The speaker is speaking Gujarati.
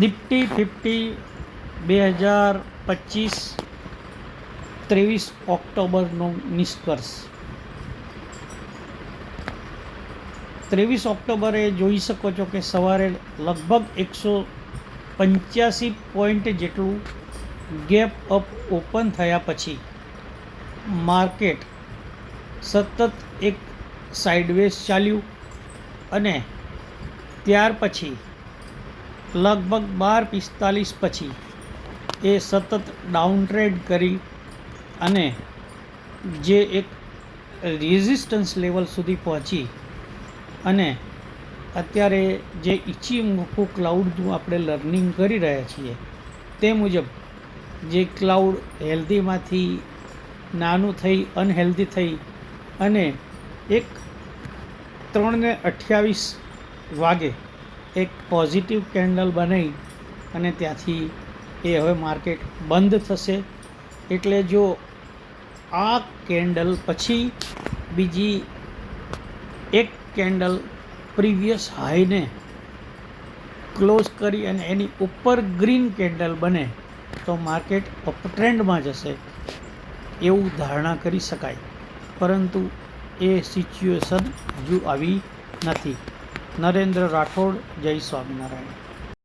નિફ્ટી 50 2025 23 ઓક્ટોબરનો નિષ્કર્ષ. 23 ઓક્ટોબરે જોઈ શકો છો કે સવારે લગભગ 185 પોઈન્ટ જેટલું ગેપ અપ ઓપન થયા પછી માર્કેટ સતત એક સાઇડવેઝ ચાલ્યું અને ત્યાર પછી લગભગ 12:45 પછી એ સતત ડાઉન ટ્રેડ કરી અને જે એક રેઝિસ્ટન્સ લેવલ સુધી પહોંચી અને અત્યારે જે ઇચીમોકુ ક્લાઉડનું આપણે લર્નિંગ કરી રહ્યા છીએ તે મુજબ જે ક્લાઉડ હેલ્ધીમાંથી નાનું થઈ અનહેલ્ધી થઈ અને એક 3:28 વાગે એક પોઝિટિવ કેન્ડલ બનાવી અને ત્યાંથી એ હવે માર્કેટ બંધ થશે. એટલે જો આ કેન્ડલ પછી બીજી એક કેન્ડલ પ્રીવિયસ હાઈને ક્લોઝ કરી અને એની ઉપર ગ્રીન કેન્ડલ બને તો માર્કેટ અપટ્રેન્ડમાં જશે એવું ધારણા કરી શકાય, પરંતુ એ સિચ્યુએશન હજુ આવી નથી. નરેન્દ્ર રાઠોડ, જય સ્વામિનારાયણ.